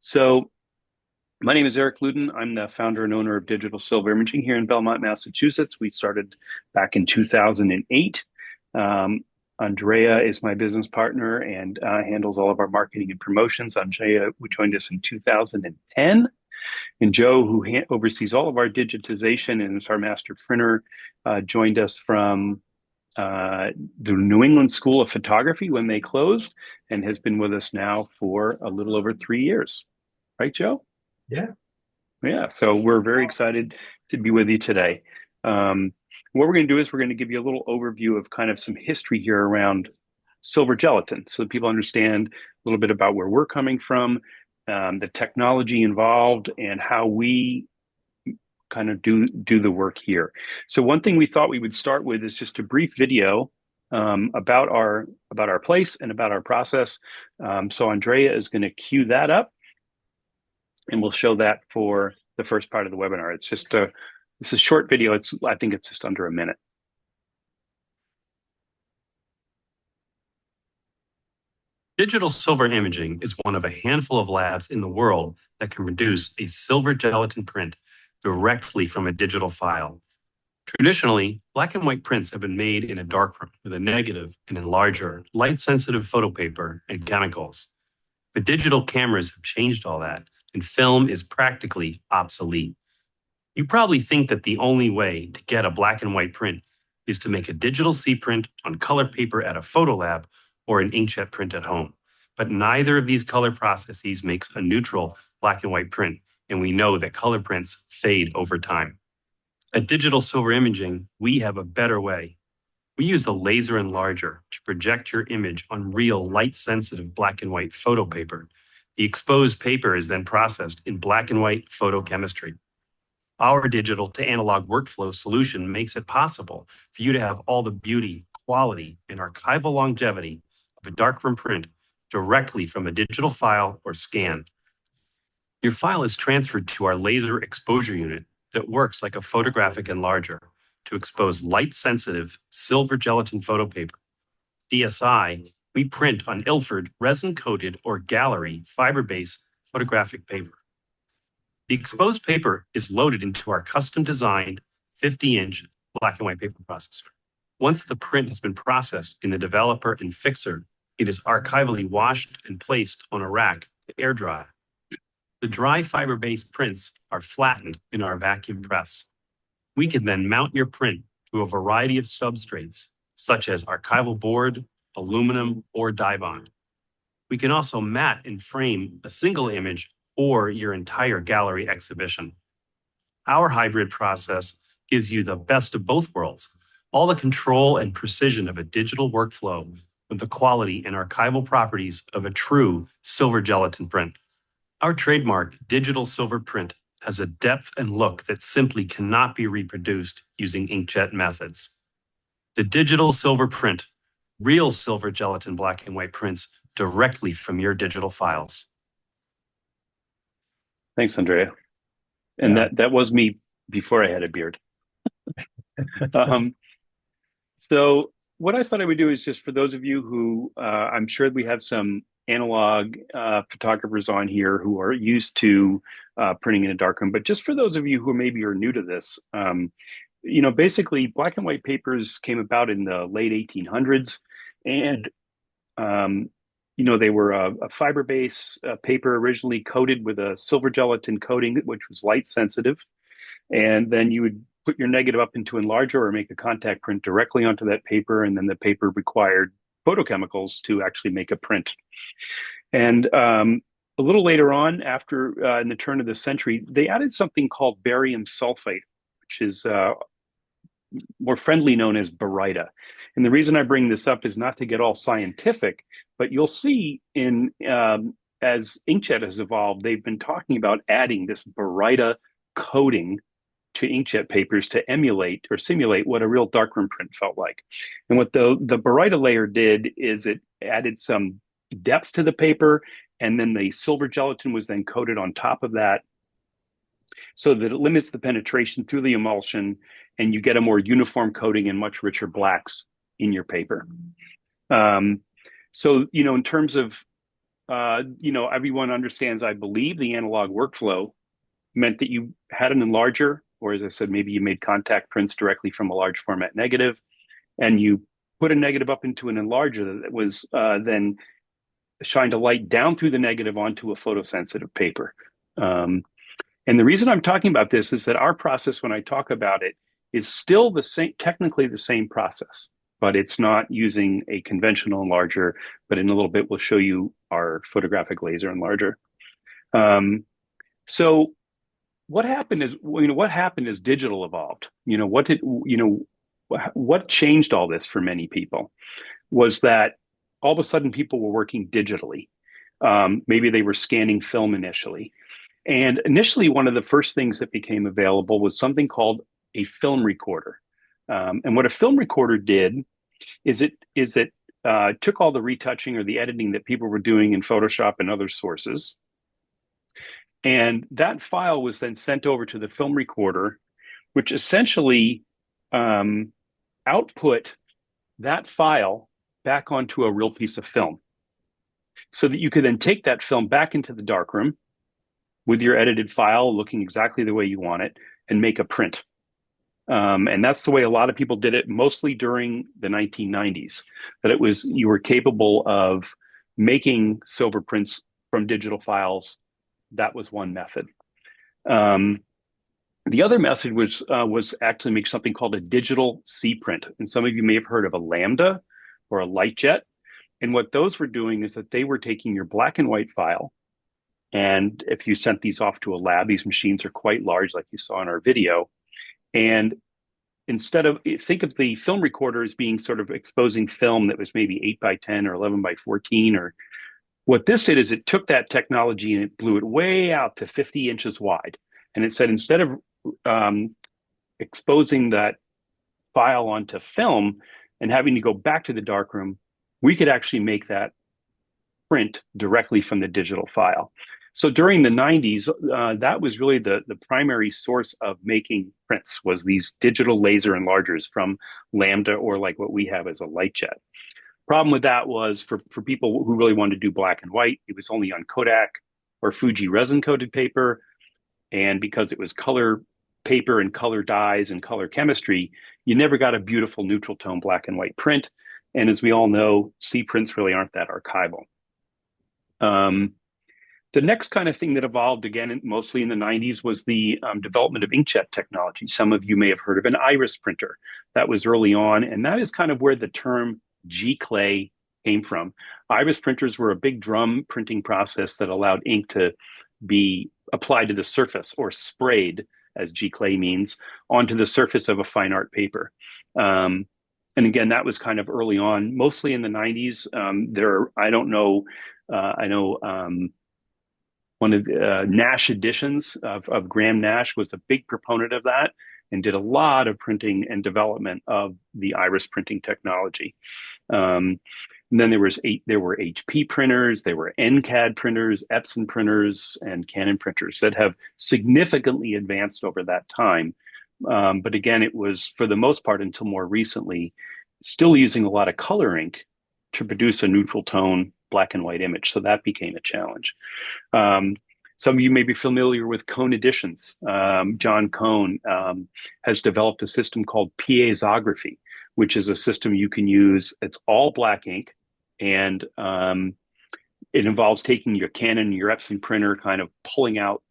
So my name is Eric Luden. I'm the founder and owner of Digital Silver Imaging here in Belmont, Massachusetts. We started back in 2008. Um, Andrea is my business partner and handles all of our marketing and promotions. Andrea, who joined us in 2010, and Joe, who oversees all of our digitization and is our master printer, joined us from the New England School of Photography when they closed, and has been with us now for a little over 3 years. Right, Joe? Yeah. Yeah, so we're very excited to be with you today. What we're going to do is we're going to give you a little overview of kind of some history here around silver gelatin so that people understand a little bit about where we're coming from, the technology involved, and how we kind of do the work here. So one thing we thought we would start with is just a brief video about our place and about our process. So Andrea is going to cue that up, and we'll show that for the first part of the webinar. It's a short video. I think it's just under a minute. Digital silver imaging is one of a handful of labs in the world that can produce a silver gelatin print directly from a digital file. Traditionally, black and white prints have been made in a darkroom with a negative and enlarger, light-sensitive photo paper and chemicals. But digital cameras have changed all that, and film is practically obsolete. You probably think that the only way to get a black and white print is to make a digital C print on color paper at a photo lab or an inkjet print at home. But neither of these color processes makes a neutral black and white print, and we know that color prints fade over time. At Digital Silver Imaging, we have a better way. We use a laser enlarger to project your image on real light-sensitive black and white photo paper. The exposed paper is then processed in black and white photochemistry. Our digital to analog workflow solution makes it possible for you to have all the beauty, quality, and archival longevity of a darkroom print directly from a digital file or scan. Your file is transferred to our laser exposure unit that works like a photographic enlarger to expose light-sensitive silver gelatin photo paper. DSI, we print on Ilford resin-coated or gallery fiber-based photographic paper. The exposed paper is loaded into our custom-designed 50-inch black and white paper processor. Once the print has been processed in the developer and fixer, it is archivally washed and placed on a rack to air dry. The dry fiber-based prints are flattened in our vacuum press. We can then mount your print to a variety of substrates, such as archival board, aluminum, or dye bond. We can also mat and frame a single image or your entire gallery exhibition. Our hybrid process gives you the best of both worlds, all the control and precision of a digital workflow with the quality and archival properties of a true silver gelatin print. Our trademark digital silver print has a depth and look that simply cannot be reproduced using inkjet methods. The digital silver print, real silver gelatin black and white prints directly from your digital files. Thanks, Andrea. And Yeah. that was me before I had a beard. Um, so what I thought I would do is just for those of you who I'm sure we have some analog photographers on here who are used to printing in a darkroom, but just for those of you who maybe are new to this, basically black and white papers came about in the late 1800s, and um, they were a fiber-based paper originally coated with a silver gelatin coating, which was light sensitive. And then you would put your negative up into enlarger or make a contact print directly onto that paper. And then the paper required photochemicals to actually make a print. And a little later on, after in the turn of the century, they added something called barium sulfate, which is more friendly known as baryta. And the reason I bring this up is not to get all scientific, but you'll see as inkjet has evolved, they've been talking about adding this baryta coating to inkjet papers to emulate or simulate what a real darkroom print felt like. And what the baryta layer did is it added some depth to the paper, and then the silver gelatin was then coated on top of that so that it limits the penetration through the emulsion, and you get a more uniform coating and much richer blacks in your paper. So, in terms of everyone understands, I believe, the analog workflow meant that you had an enlarger, or as I said, maybe you made contact prints directly from a large format negative, and you put a negative up into an enlarger that was then shined a light down through the negative onto a photosensitive paper. Um, and the reason I'm talking about this is that our process, when I talk about it, is still the same, technically the same process, but it's not using a conventional enlarger. But in a little bit, we'll show you our photographic laser enlarger. Um, so what happened as digital evolved? What changed all this for many people was that all of a sudden people were working digitally. Maybe they were scanning film initially. And initially, one of the first things that became available was something called a film recorder. And what a film recorder did is it took all the retouching or the editing that people were doing in Photoshop and other sources, and that file was then sent over to the film recorder, which essentially um, output that file back onto a real piece of film, so that you could then take that film back into the darkroom with your edited file looking exactly the way you want it and make a print. And that's the way a lot of people did it, mostly during the 1990s, that it was you were capable of making silver prints from digital files. That was one method. Um, the other method was actually make something called a digital C print. And some of you may have heard of a lambda or a light jet. And what those were doing is that they were taking your black and white file. And if you sent these off to a lab, these machines are quite large, like you saw in our video. And instead of think of the film recorder as being sort of exposing film that was maybe 8 by 10 or 11 by 14, or what this did is it took that technology and it blew it way out to 50 inches wide. And it said instead of um, exposing that file onto film and having to go back to the darkroom, we could actually make that print directly from the digital file. So during the 90s, that was really the primary source of making prints was these digital laser enlargers from Lambda, or like what we have as a light jet. Problem with that was for people who really wanted to do black and white, it was only on Kodak or Fuji resin coated paper. And because it was color paper and color dyes and color chemistry, you never got a beautiful neutral tone black and white print. And as we all know, C prints really aren't that archival. Um, the next kind of thing that evolved again, mostly in the 90s, was the development of inkjet technology. Some of you may have heard of an iris printer. That was early on, and that is kind of where the term G-clay came from. Iris printers were a big drum printing process that allowed ink to be applied to the surface or sprayed, as G-clay means, onto the surface of a fine art paper. And again, that was kind of early on, mostly in the 90s. I don't know, I know one of Nash Editions of Graham Nash was a big proponent of that and did a lot of printing and development of the iris printing technology. And then there were HP printers, there were NCAD printers, Epson printers, and Canon printers that have significantly advanced over that time. But again, it was for the most part until more recently still using a lot of color ink to produce a neutral tone black and white image. So that became a challenge. Some of you may be familiar with Cone Editions. John Cone has developed a system called piezography, which is a system you can use. It's all black ink, and it involves taking your Canon, your Epson printer, kind of pulling out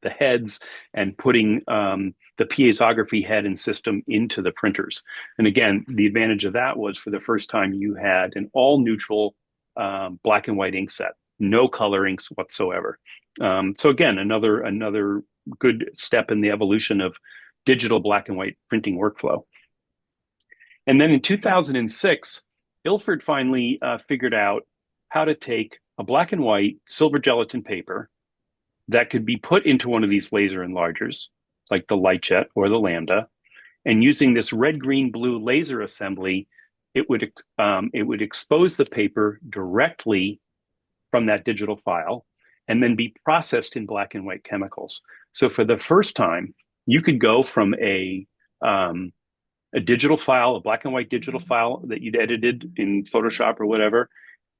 the heads and putting the piezography head and system into the printers. And again, the advantage of that was for the first time you had an all neutral black and white ink set, no color inks whatsoever. So again, another good step in the evolution of digital black and white printing workflow. And then in 2006, Ilford finally figured out how to take a black and white silver gelatin paper that could be put into one of these laser enlargers, like the light jet or the lambda, and using this red, green, blue laser assembly, it would expose the paper directly from that digital file and then be processed in black and white chemicals. So for the first time, you could go from a digital file, a black and white digital file that you'd edited in Photoshop or whatever,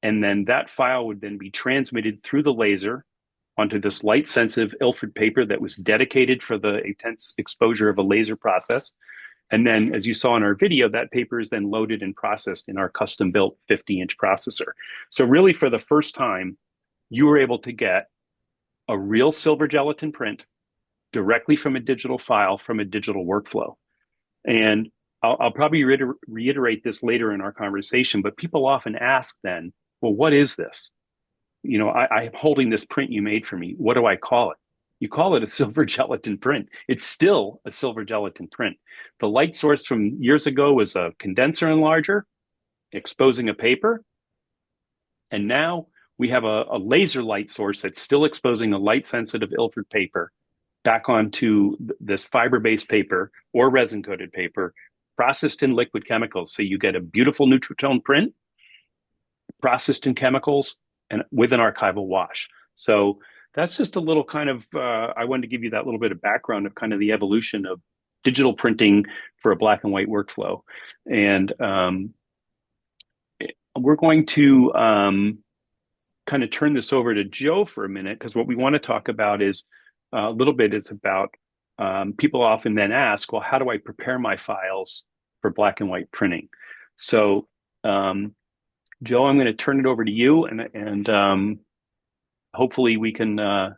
And then that file would then be transmitted through the laser onto this light sensitive Ilford paper that was dedicated for the intense exposure of a laser process. And then, as you saw in our video, that paper is then loaded and processed in our custom built 50-inch processor. So, really, for the first time, you were able to get a real silver gelatin print directly from a digital file from a digital workflow. And I'll probably reiterate this later in our conversation, but people often ask then, well, what is this? I'm holding this print you made for me. What do I call it? You call it a silver gelatin print. It's still a silver gelatin print. The light source from years ago was a condenser enlarger exposing a paper. And now we have a laser light source that's still exposing a light sensitive Ilford paper back onto this fiber based paper or resin coated paper processed in liquid chemicals. So you get a beautiful Nutritone print processed in chemicals and with an archival wash. So that's just a little kind of, I wanted to give you that little bit of background of kind of the evolution of digital printing for a black and white workflow. And we're going to kind of turn this over to Joe for a minute, because what we want to talk about is a little bit is about people often then ask, well, how do I prepare my files for black and white printing? So, Joe, I'm going to turn it over to you, and hopefully we can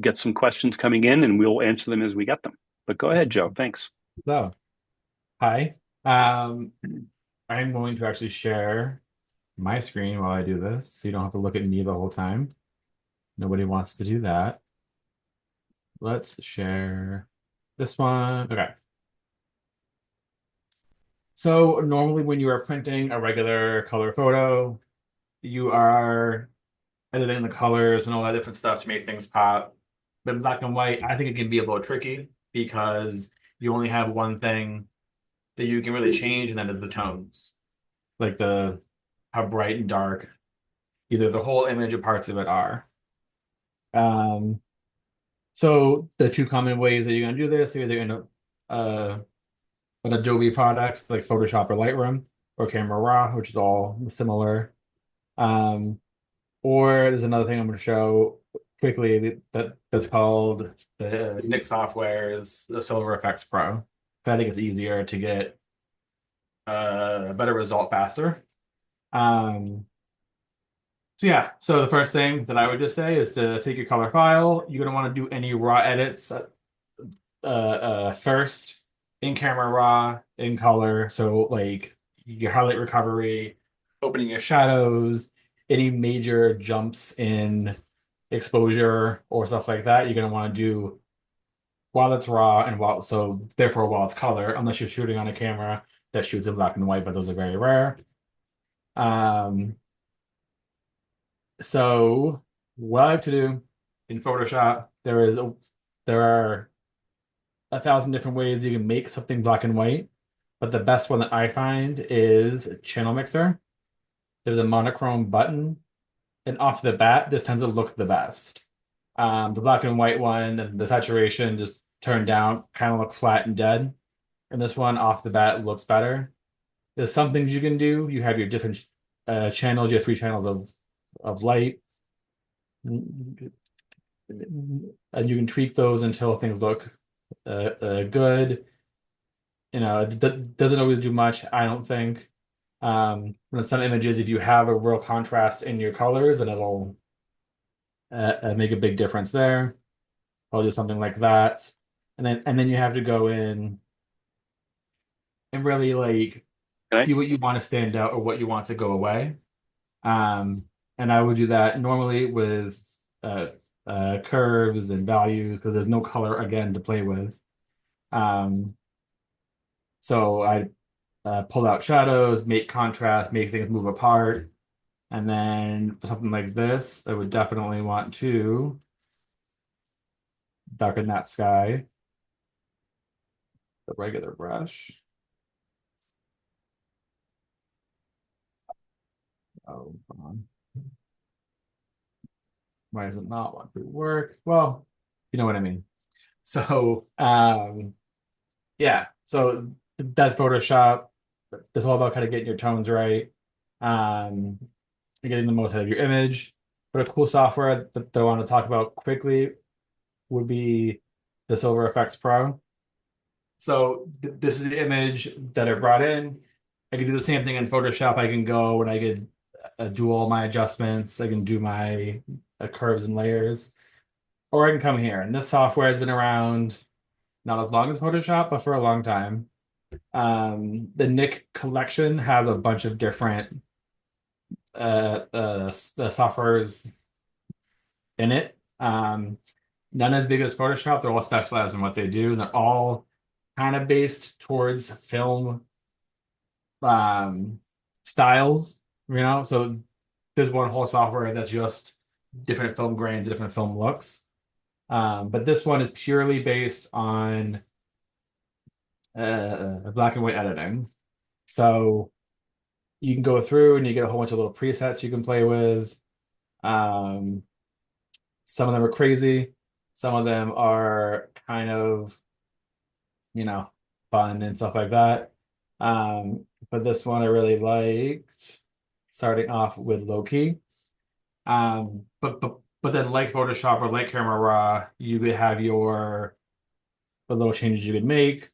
get some questions coming in, and we'll answer them as we get them. But go ahead, Joe. Thanks. So, hi. I'm going to actually share my screen while I do this, so you don't have to look at me the whole time. Nobody wants to do that. Let's share this one. Okay. So normally when you are printing a regular color photo, you are editing the colors and all that different stuff to make things pop. But in black and white, I think it can be a little tricky because you only have one thing that you can really change, and that is the tones. Like how bright and dark either the whole image or parts of it are. So the two common ways that you're gonna do this, either in an Adobe product like Photoshop or Lightroom, or Camera Raw, which is all similar. Or there's another thing I'm going to show quickly that's called the Nick Software's the Silver Effects Pro. I think it's easier to get a better result faster. So yeah, so the first thing that I would just say is to take your color file. You're going to want to do any raw edits first in Camera Raw, in color. So like your highlight recovery, opening your shadows, any major jumps in exposure or stuff like that, you're going to want to do while it's raw and therefore while it's color, unless you're shooting on a camera that shoots in black and white, but those are very rare. So what I like to do in Photoshop, there are 1,000 different ways you can make something black and white, but the best one that I find is Channel Mixer. There's a monochrome button, and off the bat, this tends to look the best. The black and white one, and the saturation just turned down, kind of look flat and dead. And this one off the bat looks better. There's some things you can do. You have your different channels. You have 3 channels of light, and you can tweak those until things look good. It doesn't always do much, I don't think. In some images, if you have a real contrast in your colors, then it'll make a big difference there. I'll do something like that, and then you have to go in and really like Okay. see what you want to stand out or what you want to go away. And I would do that normally with curves and values, because there's no color again to play with. So I pull out shadows, make contrast, make things move apart. And then for something like this, I would definitely want to darken that sky. The regular brush. Oh, come on. Why does it not want to work? Well, you know what I mean. So, yeah, so that's Photoshop. That's all about kind of getting your tones right. and getting the most out of your image. But a cool software that I want to talk about quickly would be the Silver Effects Pro. So this is the image that I brought in. I can do the same thing in Photoshop. I can go and I can do all my adjustments. I can do my curves and layers, or I can come here. And this software has been around not as long as Photoshop, but for a long time. The Nick collection has a bunch of different softwares in it. None as big as Photoshop. They're all specialized in what they do. They're all kind of based towards film um, styles, So there's one whole software that's just different film grains, different film looks. But this one is purely based on black and white editing. So you can go through and you get a whole bunch of little presets you can play with. Um, some of them are crazy. Some of them are kind of, fun and stuff like that. But this one I really liked, starting off with Loki. But then like Photoshop or like Camera Raw, you could have the little changes you could make.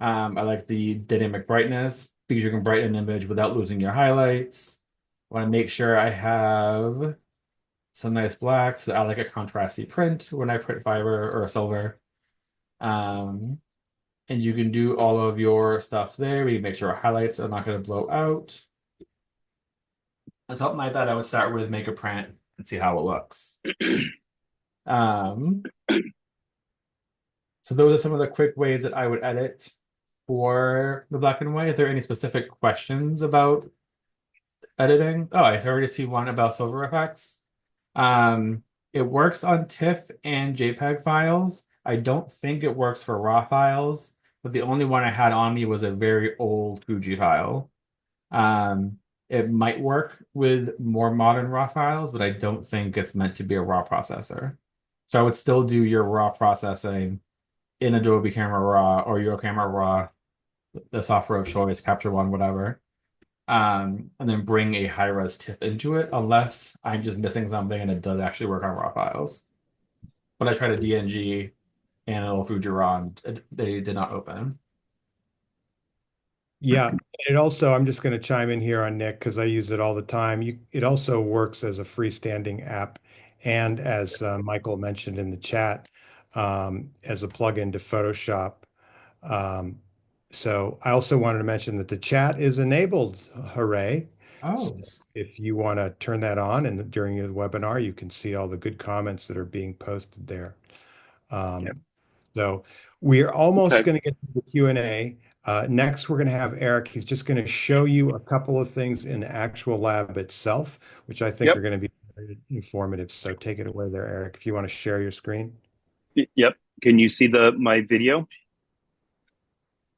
I like the dynamic brightness because you can brighten an image without losing your highlights. I want to make sure I have some nice blacks. I like a contrasty print when I print fiber or silver. Um, and you can do all of your stuff there. We make sure our highlights are not going to blow out. And something like that, I would start with make a print and see how it looks. Um, so those are some of the quick ways that I would edit for the black and white. Are there any specific questions about editing? Oh, I already see one about silver effects. It works on TIFF and JPEG files. I don't think it works for RAW files, but the only one I had on me was a very old Fuji file. It might work with more modern RAW files, but I don't think it's meant to be a RAW processor. So I would still do your RAW processing in Adobe Camera Raw or your Camera Raw, the software of choice, Capture One, whatever. And then bring a high-res TIFF into it, unless I'm just missing something and it does actually work on RAW files. But I tried a DNG and a little Fuji RAW, and they did not open. Yeah, it also, I'm just going to chime in here on Nick because I use it all the time. It also works as a freestanding app and as Michael mentioned in the chat, as a plugin to Photoshop. Um, so I also wanted to mention that the chat is enabled. Hooray. So Oh, if you want to turn that on and during the webinar, you can see all the good comments that are being posted there. Yep. So we're almost Okay. going to get to the Q&A. Next, we're going to have Eric. He's just going to show you a couple of things in the actual lab itself, which I think are Yep. going to be very informative. So take it away there, Eric, if you want to share your screen. Yep. Can you see my video?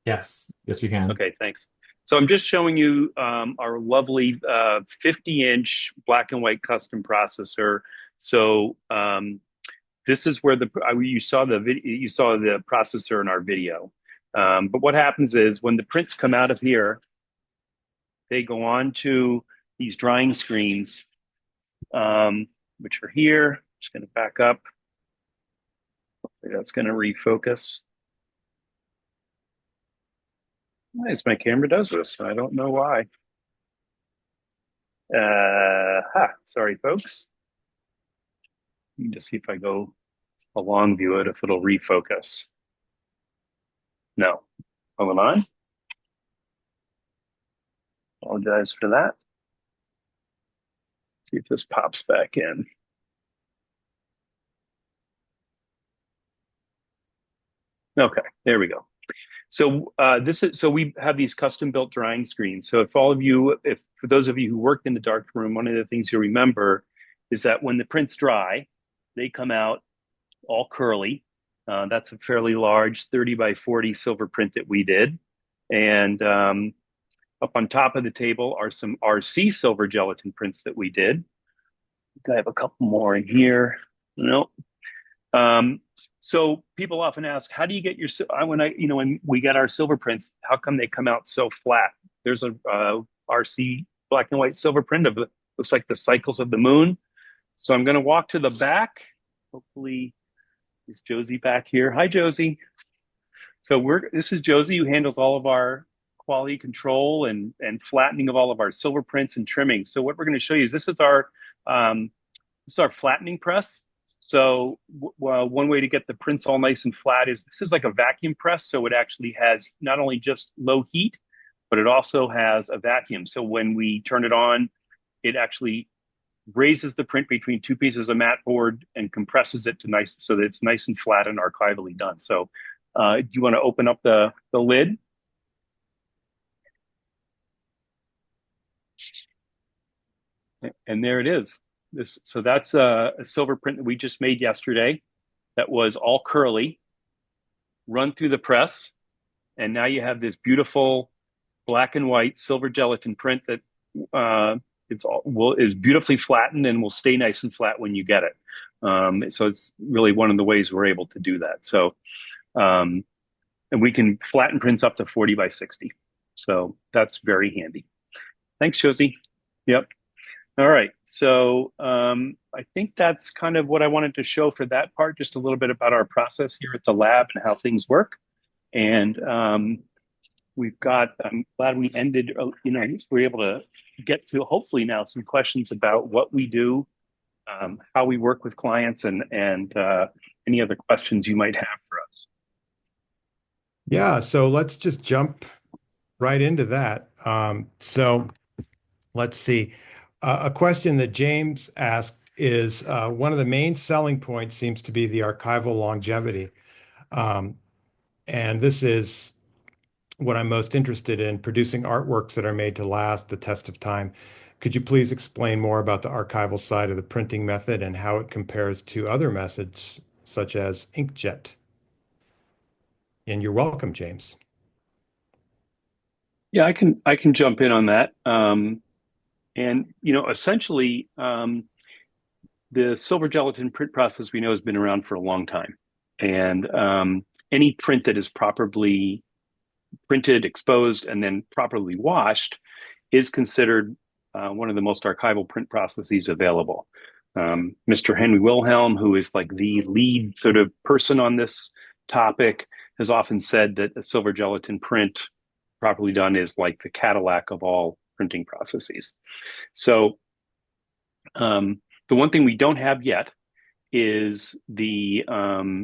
yes. Yes, we can. Okay, thanks. So I'm just showing you our lovely 50-inch black and white custom processor. So this is where you saw the video, you saw the processor in our video. But what happens is when the prints come out of here, they go on to these drying screens, which are here. I'm just going to back up. That's going to refocus. Nice, my camera does this. I don't know why. Sorry, folks. Let me just see if I go a long view it, if it'll refocus. No. Hold on. Apologize for that. See if this pops back in. Okay, there we go. So we have these custom built drying screens. So if for those of you who worked in the darkroom, one of the things you remember is that when the prints dry, they come out all curly. That's a fairly large 30 by 40 silver print that we did. And up on top of the table are some RC silver gelatin prints that we did. I have a couple more in here. No. So people often ask, how do you get when we get our silver prints, how come they come out so flat? There's a RC black and white silver print of Looks like the cycles of the moon. So I'm going to walk to the back. Hopefully, is Josie back here? Hi, Josie. So this is Josie, who handles all of our quality control and flattening of all of our silver prints and trimming. So what we're going to show you is um, this is our flattening press. So one way to get the prints all nice and flat is this is like a vacuum press. So it actually has not only just low heat, but it also has a vacuum. So when we turn it on, it actually raises the print between two pieces of mat board and compresses it to nice so that it's nice and flat and archivally done. So do you want to open up the lid? And there it is. So that's a silver print that we just made yesterday that was all curly, run through the press, and now you have this beautiful black and white silver gelatin print that is beautifully flattened and will stay nice and flat when you get it. So it's really one of the ways we're able to do that. So and we can flatten prints up to 40 by 60. So that's very handy. Thanks, Josie. Yep. All right. So I think that's kind of what I wanted to show for that part, just a little bit about our process here at the lab and how things work. And I'm glad we ended, we're able to get to hopefully now some questions about what we do, how we work with clients, and any other questions you might have for us. Yeah, so let's just jump right into that. So let's see. A question that James asked is one of the main selling points seems to be the archival longevity. And this is what I'm most interested in, producing artworks that are made to last the test of time. Could you please explain more about the archival side of the printing method and how it compares to other methods such as inkjet? And you're welcome, James. Yeah, I can jump in on that. And essentially, the silver gelatin print process we know has been around for a long time, and any print that is properly printed, exposed, and then properly washed is considered one of the most archival print processes available. Mr. Henry Wilhelm, who is like the lead sort of person on this topic, has often said that a silver gelatin print properly done is like the Cadillac of all printing processes. So the one thing we don't have yet is is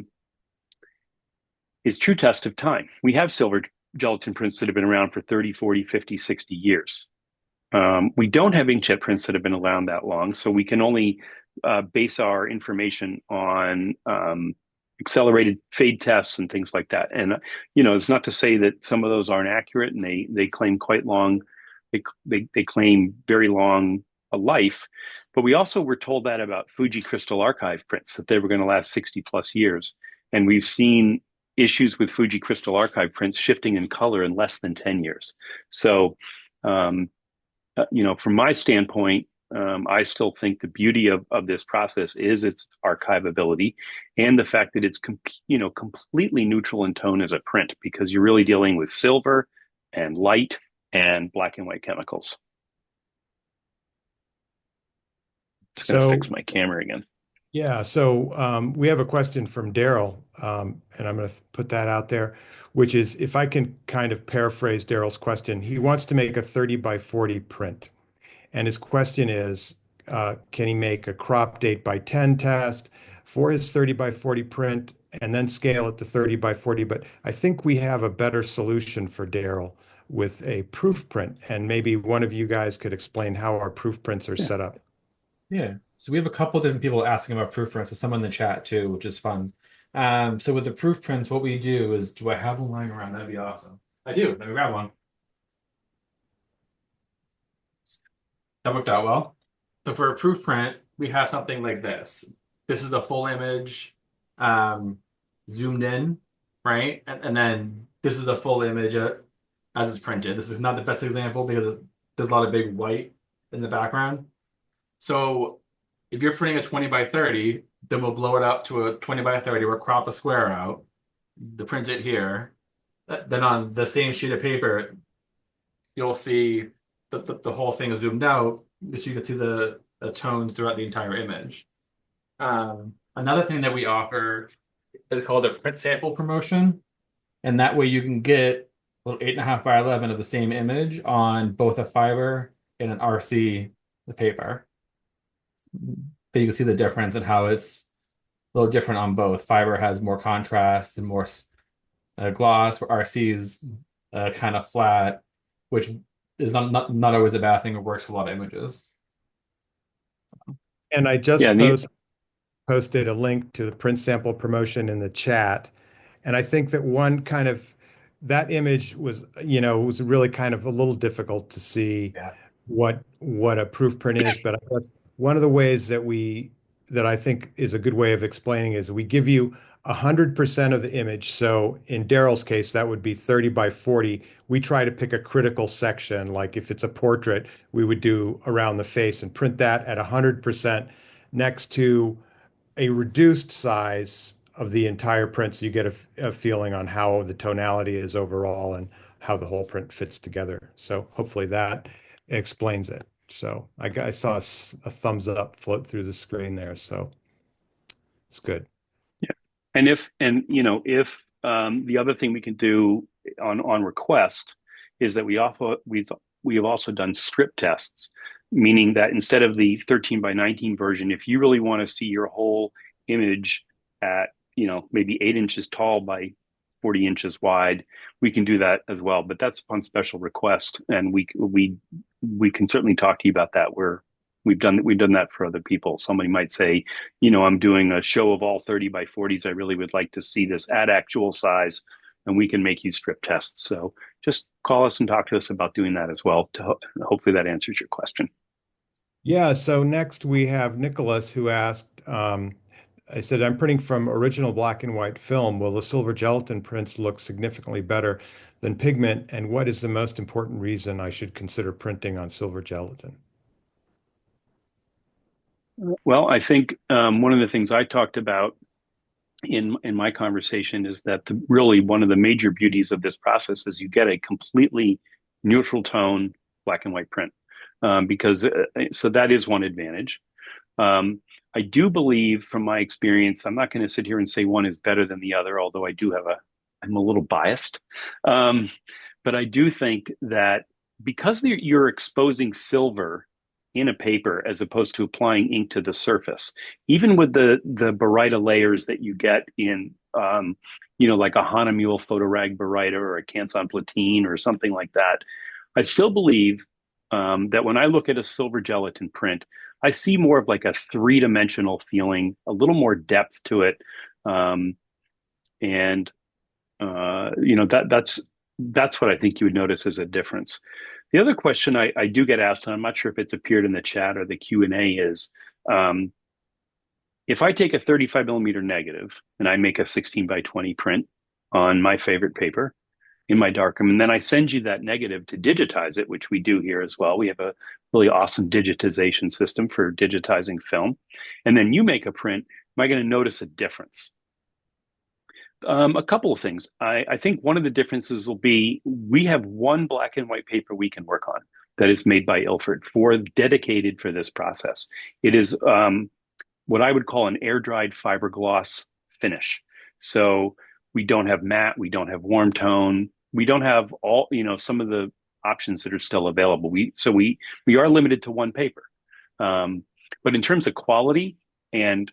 true test of time. We have silver gelatin prints that have been around for 30, 40, 50, 60 years. We don't have inkjet prints that have been around that long, so we can only base our information on accelerated fade tests and things like that. And it's not to say that some of those aren't accurate, and they claim quite long. They claim very long a life, but we also were told that about Fuji Crystal Archive prints, that they were going to last 60 plus years, and we've seen issues with Fuji Crystal Archive prints shifting in color in less than 10 years. So, from my standpoint, I still think the beauty of this process is its archivability and the fact that it's completely neutral in tone as a print, because you're really dealing with silver and light and black and white chemicals. Just going to fix my camera again. Yeah, so we have a question from Daryl, and I'm going to put that out there, which is, if I can kind of paraphrase Daryl's question, he wants to make a 30 by 40 print. And his question is, can he make a crop date by 10 test for his 30 by 40 print and then scale it to 30 by 40? But I think we have a better solution for Daryl with a proof print. And maybe one of you guys could explain how our proof prints are set up. Yeah. So we have a couple different people asking about proof prints, so some in the chat too, which is fun. So with the proof prints, what we do is, do I have one lying around? That'd be awesome. I do. Let me grab one. That worked out well. So for a proof print, we have something like this. This is the full image zoomed in, right? And then this is the full image as it's printed. This is not the best example because there's a lot of big white in the background. So if you're printing a 20 by 30, then we'll blow it up to a 20 by 30. We'll crop a square out, to print it here. Then on the same sheet of paper, you'll see the whole thing is zoomed out. just so you can see the tones throughout the entire image. Another thing that we offer is called a print sample promotion, and that way you can get a little 8.5 by 11 of the same image on both a fiber and an RC paper. Then you can see the difference and how it's a little different on both. Fiber has more contrast and more gloss, where RC is kind of flat, which is not always a bad thing. It works for a lot of images. And I Yeah, just and the, posted a link to the print sample promotion in the chat. And I think that one kind of that image was, was really kind of a little difficult to see Yeah. what a proof print is. But that's one of the ways that I think is a good way of explaining is we give you 100% of the image. So in Daryl's case, that would be 30 by 40. We try to pick a critical section, like if it's a portrait, we would do around the face and print that at 100% next to a reduced size of the entire print, so you get a feeling on how the tonality is overall and how the whole print fits together. So hopefully that explains it. So I saw a thumbs up float through the screen there, so it's good. yeah. And if the other thing we can do on request is that we have also done strip tests, meaning that instead of the 13 by 19 version, if you really want to see your whole image at maybe 8 inches tall by 40 inches wide, we can do that as well. But that's upon special request, and we can certainly talk to you about that. We've done that for other people. Somebody might say, I'm doing a show of all 30 by 40s. I really would like to see this at actual size, and we can make you strip tests. So just call us and talk to us about doing that as well. Hopefully that answers your question. Yeah, so next we have Nicholas who asked, I said, I'm printing from original black and white film. Will the silver gelatin prints look significantly better than pigment? And what is the most important reason I should consider printing on silver gelatin? Well, I think one of the things I talked about in my conversation is that really one of the major beauties of this process is you get a completely neutral tone black and white print, because so that is one advantage. Um, I do believe from my experience, I'm not going to sit here and say one is better than the other, although I'm a little biased. Um, but I do think that because you're exposing silver in a paper as opposed to applying ink to the surface, even with the Baryta layers that you get in, like a Hahnemühle Photorag Baryta or a Canson Platine or something like that, I still believe that when I look at a silver gelatin print, I see more of like a three-dimensional feeling, a little more depth to it, and that's what I think you would notice as a difference. The other question I do get asked, and I'm not sure if it's appeared in the chat or the Q&A, is um, if I take a 35 millimeter negative and I make a 16 by 20 print on my favorite paper in my darkroom, and then I send you that negative to digitize it, which we do here as well. We have a really awesome digitization system for digitizing film. And then you make a print, am I going to notice a difference? A couple of things. I think one of the differences will be we have one black and white paper we can work on that is made by Ilford dedicated for this process. It is what I would call an air dried fiberglass finish. So we don't have matte, we don't have warm tone, we don't have all some of the options that are still available. We are limited to one paper, but in terms of quality, and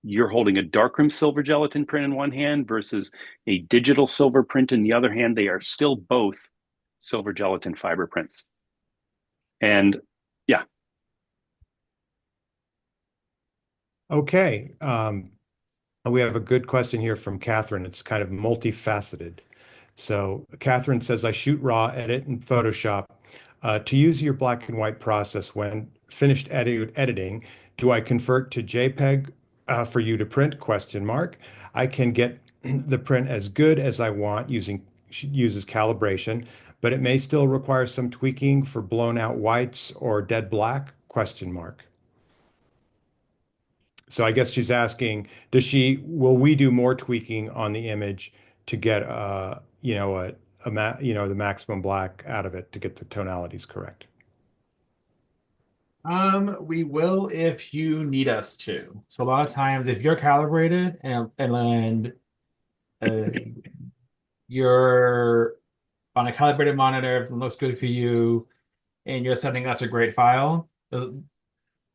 you're holding a darkroom silver gelatin print in one hand versus a digital silver print in the other hand, they are still both silver gelatin fiber prints. And yeah. Okay. We have a good question here from Catherine. It's kind of multifaceted. So Catherine says, I shoot raw, edit in Photoshop. To use your black and white process when finished editing, do I convert to JPEG for you to print? Question mark. I can get the print as good as I want uses calibration, but it may still require some tweaking for blown out whites or dead black? Question mark. So I guess she's asking, will we do more tweaking on the image to get the maximum black out of it to get the tonalities correct? We will if you need us to. So a lot of times, if you're calibrated and uh, you're on a calibrated monitor, everything looks good for you, and you're sending us a great file,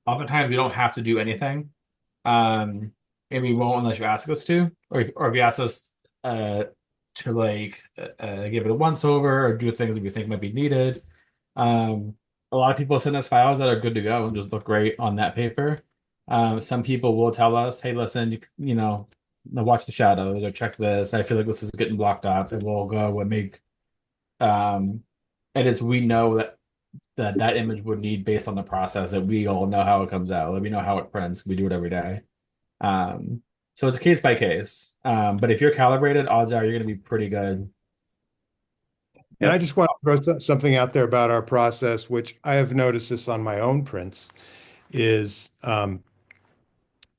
oftentimes we don't have to do anything. And we won't unless you ask us to, or if you ask us uh, to give it a once over or do things that we think might be needed. Um, a lot of people send us files that are good to go and just look great on that paper. Some people will tell us, "Hey, listen, watch the shadows or check this. I feel like this is getting blocked up," and we'll go and make edits we know that image would need based on the process that we all know how it comes out. Like we know how it prints. We do it every day. Um, so it's a case by case. But if you're calibrated, odds are you're going to be pretty good. And I Yep. just want to throw something out there about our process, which I have noticed this on my own prints, is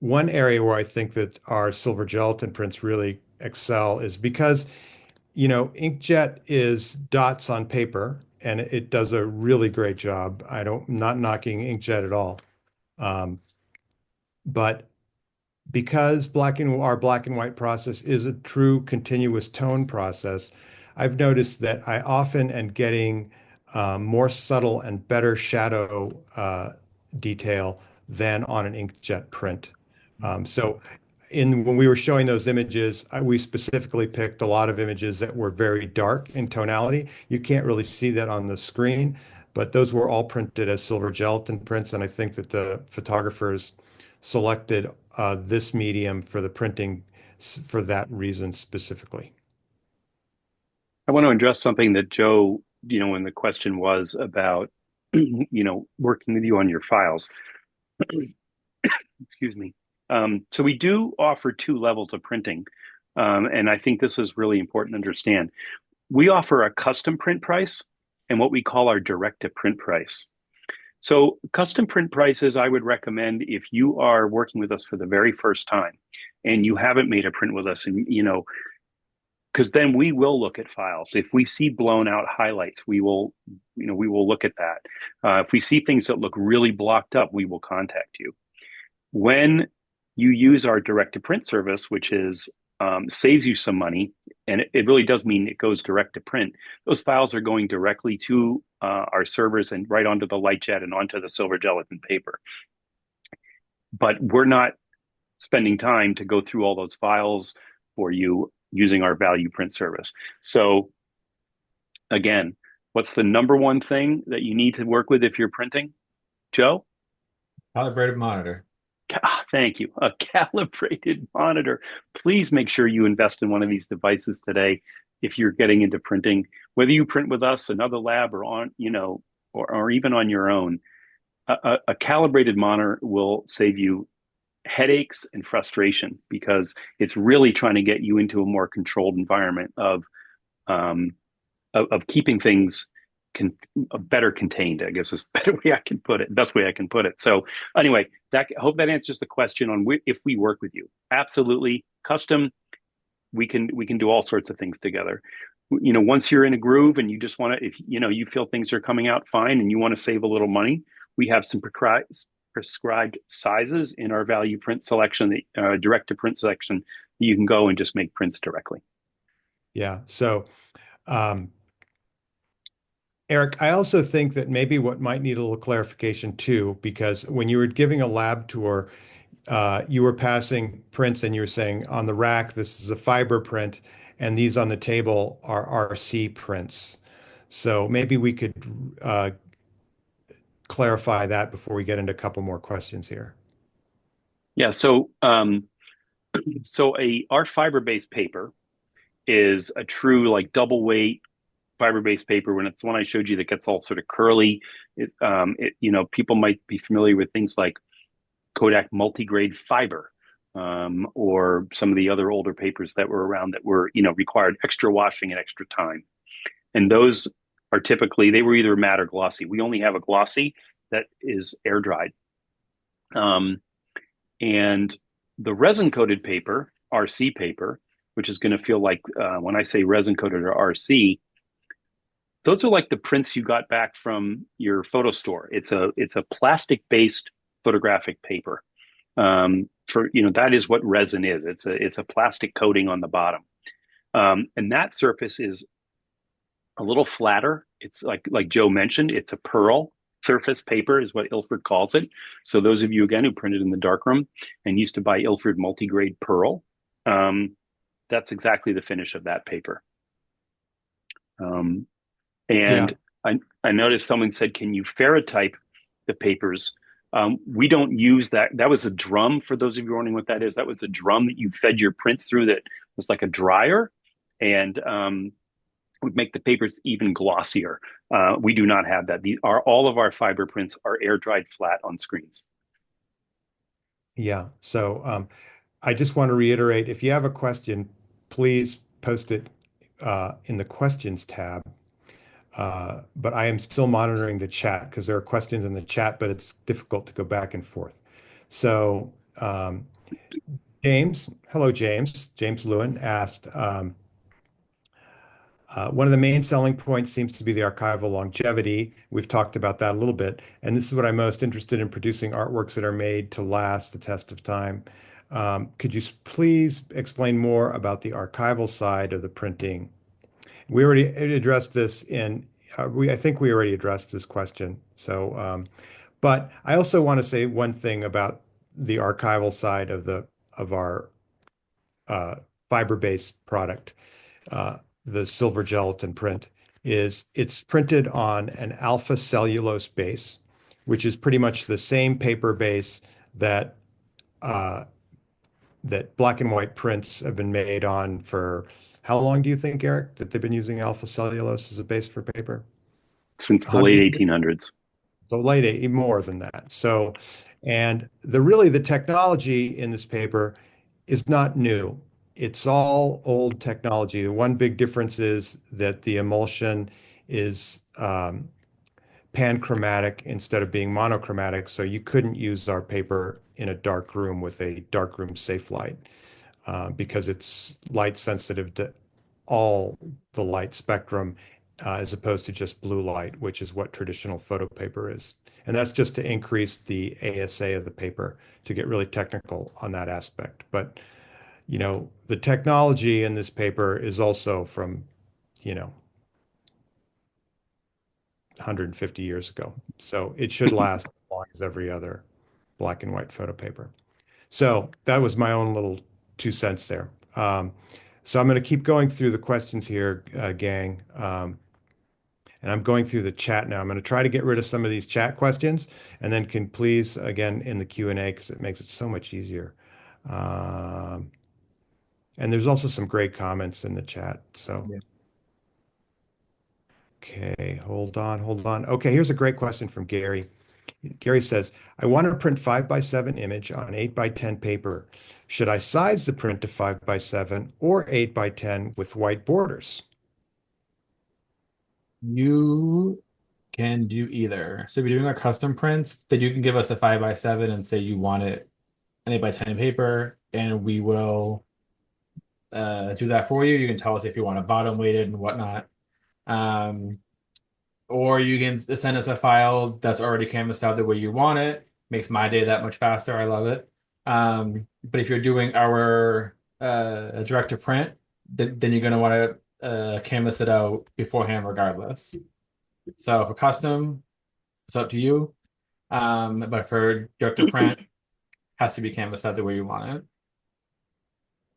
one area where I think that our silver gelatin prints really excel is because, inkjet is dots on paper and it does a really great job. Not knocking inkjet at all. Um, but because our black and white process is a true continuous tone process, I've noticed that I often am getting more subtle and better shadow detail than on an inkjet print. So when we were showing those images, we specifically picked a lot of images that were very dark in tonality. You can't really see that on the screen, but those were all printed as silver gelatin prints, and I think that the photographers selected this medium for the printing for that reason specifically. I want to address something that Joe, when the question was about, working with you on your files. Excuse me. So we do offer two levels of printing. And I think this is really important to understand. We offer a custom print price and what we call our direct to print price. So custom print prices, I would recommend if you are working with us for the very first time and you haven't made a print with us, and because then we will look at files. If we see blown out highlights, we will look at that. If we see things that look really blocked up, we will contact you. When you use our direct to print service, which is saves you some money, and it really does mean it goes direct to print. Those files are going directly to our servers and right onto the LightJet and onto the silver gelatin paper. But we're not spending time to go through all those files for you using our value print service. So again, what's the number one thing that you need to work with if you're printing, Joe? Calibrated monitor. Thank you. A calibrated monitor. Please make sure you invest in one of these devices today if you're getting into printing, whether you print with us, another lab, or or even on your own. A calibrated monitor will save you headaches and frustration because it's really trying to get you into a more controlled environment um, of keeping things con- better contained, I guess is the better way I can put it, best way I can put it. So anyway, I hope that answers the question on if we work with you. Absolutely, custom. We can do all sorts of things together. Once you're in a groove and you just want to, if you feel things are coming out fine and you want to save a little money, we have some prescribed sizes in our value print selection, the direct to print section. You can go and just make prints directly. Yeah. So, um, Eric, I also think that maybe what might need a little clarification too, because when you were giving a lab tour, you were passing prints and you were saying on the rack, this is a fiber print, and these on the table are RC prints. So maybe we could clarify that before we get into a couple more questions here. Yeah. So our fiber-based paper is a true like double weight fiber-based paper. When it's the one I showed you that gets all sort of curly, people might be familiar with things like Kodak multigrade fiber, or some of the other older papers that were around that were required extra washing and extra time. And those are typically they were either matte or glossy. We only have a glossy that is air dried. And the resin coated paper, RC paper, which is going to feel like when I say resin coated or RC, those are like the prints you got back from your photo store. It's a plastic based photographic paper. For that is what resin is. It's a plastic coating on the bottom, and that surface is a little flatter. It's like Joe mentioned, it's a pearl surface paper is what Ilford calls it. So those of you again who printed in the darkroom and used to buy Ilford multigrade pearl, that's exactly the finish of that paper. Um, Yeah. and I noticed someone said, "Can you ferrotype the papers?" We don't use that. That was a drum. For those of you wondering what that is, that was a drum that you fed your prints through. That was like a dryer, and would make the papers even glossier. We do not have that. All of our fiber prints are air dried flat on screens. Yeah. So I just want to reiterate, if you have a question, please post it in the questions tab. But I am still monitoring the chat because there are questions in the chat, but it's difficult to go back and forth. So James, hello, James. James Lewin asked, one of the main selling points seems to be the archival longevity. We've talked about that a little bit. And this is what I'm most interested in, producing artworks that are made to last the test of time. Could you please explain more about the archival side of the printing? We already addressed this I think we already addressed this question. So, but I also want to say one thing about the archival side of our uh, fiber-based product, the silver gelatin print, is it's printed on an alpha cellulose base, which is pretty much the same paper base that uh, that black and white prints have been made on for how long do you think, Eric, that they've been using alpha cellulose as a base for paper? Since the late 100 1800s. So late, more than that. So, and the technology in this paper is not new. It's all old technology. The one big difference is that the emulsion is panchromatic instead of being monochromatic. So you couldn't use our paper in a dark room with a darkroom safe light because it's light sensitive to all the light spectrum as opposed to just blue light, which is what traditional photo paper is. And that's just to increase the ASA of the paper to get really technical on that aspect. But, the technology in this paper is also from, 150 years ago. So it should last as long as every other black and white photo paper. So that was my own little 2 cents there. So I'm going to keep going through the questions here, gang. And I'm going through the chat now. I'm going to try to get rid of some of these chat questions and then can please, again, in the Q&A, because it makes it so much easier. Um, and there's also some great comments in the chat. So, Yeah. okay, hold on, hold on. Okay, here's a great question from Gary. Gary says, I want to print 5x7 image on 8x10 paper. Should I size the print to 5x7 or 8x10 with white borders? You can do either. So if you're doing a custom prints, then you can give us a 5x7 and say you want it an 8x10 paper, and we will do that for you. You can tell us if you want it bottom weighted and whatnot. Um, or you can send us a file that's already canvassed out the way you want it. Makes my day that much faster. I love it. But if you're doing our direct to print, then you're going to want to canvas it out beforehand regardless. So for custom, it's up to you. But for direct to print, has to be canvassed out the way you want it.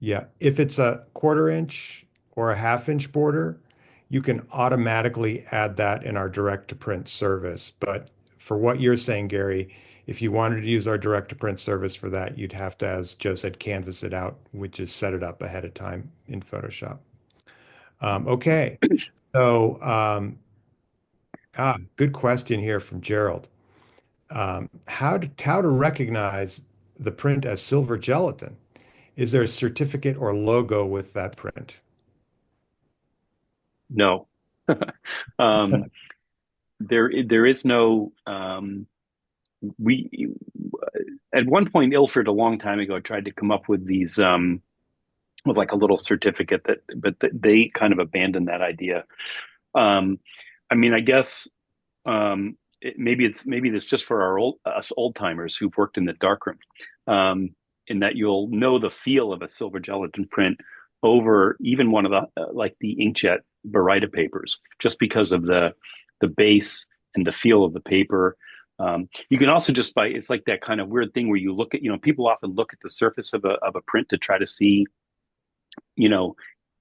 Yeah, if it's a 1/4 inch or a 1/2 inch border, you can automatically add that in our direct to print service. But for what you're saying, Gary, if you wanted to use our direct to print service for that, you'd have to, as Joe said, canvas it out, which is set it up ahead of time in Photoshop. Okay, so good question here from Gerald. How to recognize the print as silver gelatin? Is there a certificate or logo with that print? No. um, there is no we at one point Ilford a long time ago tried to come up with these with like a little certificate they kind of abandoned that idea. Um, I mean, I guess maybe it's just for us old timers who've worked in the darkroom, um, in that you'll know the feel of a silver gelatin print over even one of the like the inkjet Baryta papers, just because of the base and the feel of the paper. You can also just by it's like that kind of weird thing where you look at people often look at the surface of a print to try to see you know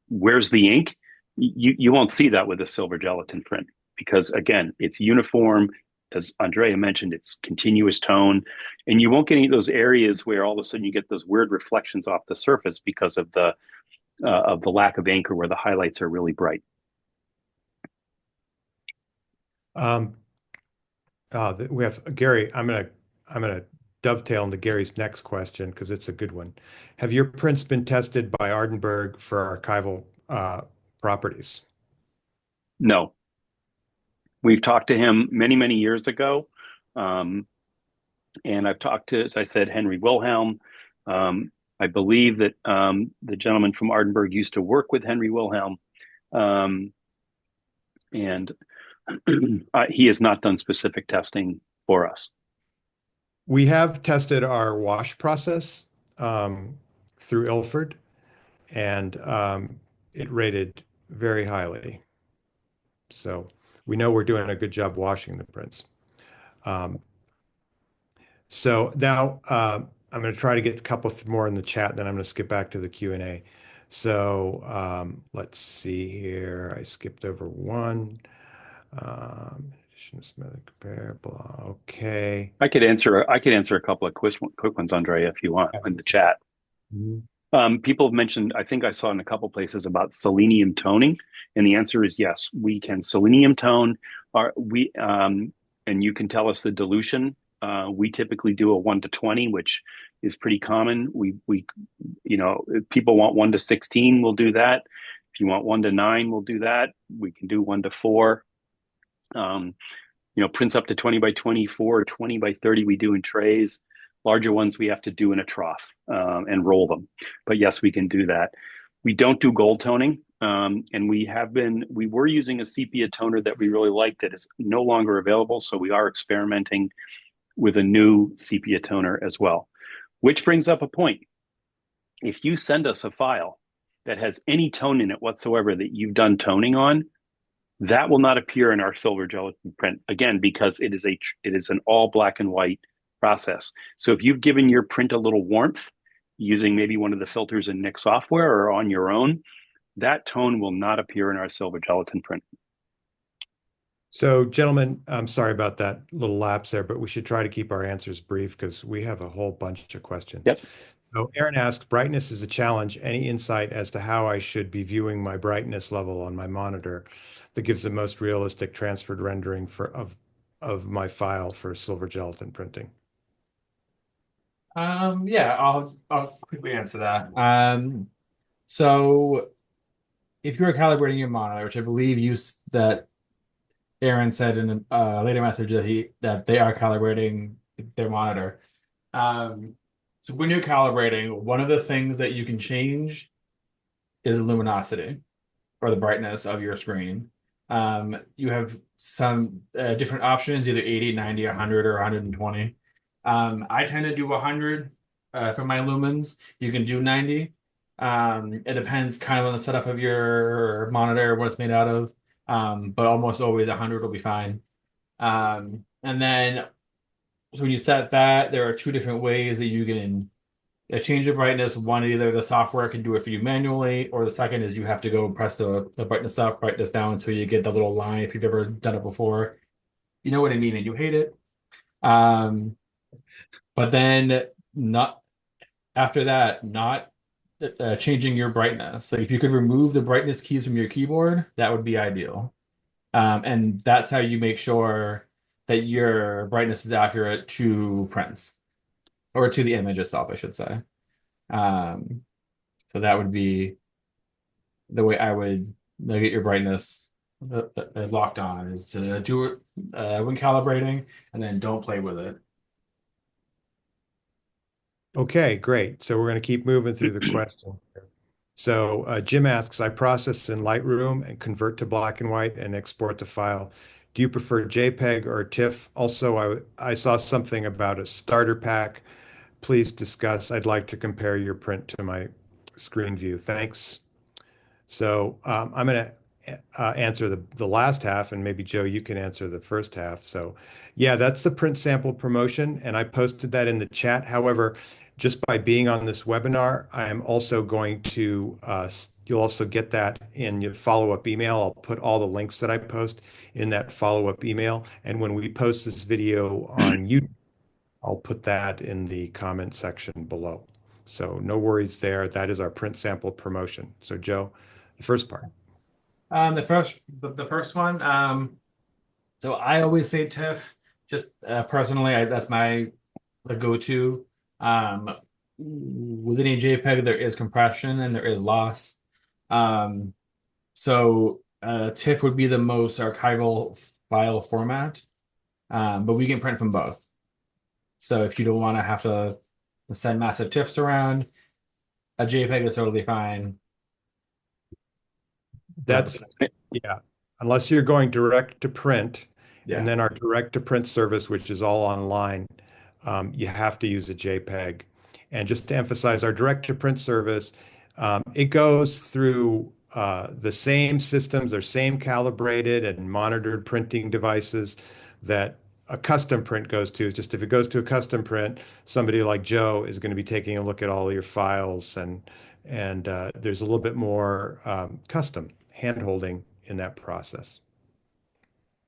where's the ink. You won't see that with a silver gelatin print because again it's uniform, as Andrea mentioned, it's continuous tone, and you won't get any of those areas where all of a sudden you get those weird reflections off the surface because of the lack of ink or where the highlights are really bright. Um, we have Gary. I'm gonna dovetail into Gary's next question because it's a good one. Have your prints been tested by Ardenberg for archival properties? No, we've talked to him many years ago, um, and I've talked to, as I said, Henry Wilhelm. I believe that the gentleman from Ardenberg used to work with Henry Wilhelm, um, and he has not done specific testing for us. We have tested our wash process um, through Ilford, and it rated very highly. So we know we're doing a good job washing the prints. Um, so now I'm going to try to get a couple more in the chat, then I'm going to skip back to the Q&A. So let's see here. I skipped over one. Addition, smell, compare, blah. Okay. I could answer a couple of quick ones, Andrea, if you want, in the chat. Mhm. People have mentioned, I think I saw in a couple places about selenium toning, and the answer is yes. We can selenium tone. And you can tell us the dilution. We typically do a 1 to 20, which is pretty common. If people want 1 to 16, we'll do that. If you want 1 to 9, we'll do that. We can do 1 to 4. Um, prints up to 20 by 24 or 20 by 30 we do in trays. Larger ones we have to do in a trough and roll them. But yes, we can do that. We don't do gold toning. And we were using a sepia toner that we really liked that is no longer available. So we are experimenting with a new sepia toner as well, which brings up a point. If you send us a file that has any tone in it whatsoever that you've done toning on, that will not appear in our silver gelatin print again because it is an all black and white process. So if you've given your print a little warmth using maybe one of the filters in Nik software or on your own, that tone will not appear in our silver gelatin print. So, gentlemen, I'm sorry about that little lapse there, but we should try to keep our answers brief because we have a whole bunch of questions. Yep. So, Aaron asks, brightness is a challenge. Any insight as to how I should be viewing my brightness level on my monitor that gives the most realistic transferred rendering of my file for silver gelatin printing? Yeah, I'll quickly answer that. So if you're calibrating your monitor, which I believe that Aaron said in a later message that they are calibrating their monitor. So when you're calibrating, one of the things that you can change is luminosity or the brightness of your screen. You have some different options, either 80, 90, 100, or 120. I tend to do 100 for my lumens. You can do 90. It depends kind of on the setup of your monitor, what it's made out of. But almost always 100 will be fine. And then so when you set that, there are two different ways that you can change the brightness. One, either the software can do it for you manually, or the second is you have to go and press the brightness up, brightness down until you get the little line. If you've ever done it before, you know what I mean, and you hate it. But then not after that, not changing your brightness. Like if you could remove the brightness keys from your keyboard, that would be ideal. And that's how you make sure that your brightness is accurate to prints or to the image itself, I should say. So that would be the way I would get your brightness locked on, is to do it when calibrating, and then don't play with it. Okay, great. So we're going to keep moving through the question. So Jim asks, I process in Lightroom and convert to black and white and export the file. Do you prefer JPEG or TIFF? Also, I saw something about a starter pack. Please discuss. I'd like to compare your print to my screen view. Thanks. So I'm going to answer the last half, and maybe Joe, you can answer the first half. So yeah, that's the print sample promotion, and I posted that in the chat. However, just by being on this webinar, I am also going to, you'll also get that in your follow-up email. I'll put all the links that I post in that follow-up email. And when we post this video on YouTube, I'll put that in the comment section below. So no worries there. That is our print sample promotion. So Joe, the first part. The first one. So I always say TIFF. Just personally, that's my the go-to. With any JPEG, there is compression and there is loss. Um, so TIFF would be the most archival file format, but we can print from both. So if you don't want to have to send massive TIFFs around, a JPEG is totally fine. That's, yeah, unless you're going direct to print, Yeah. and then our direct to print service, which is all online, you have to use a JPEG. And just to emphasize, our direct to print service, it goes through the same systems or same calibrated and monitored printing devices that a custom print goes to. Just if it goes to a custom print, somebody like Joe is going to be taking a look at all your files, and there's a little bit more custom hand-holding in that process.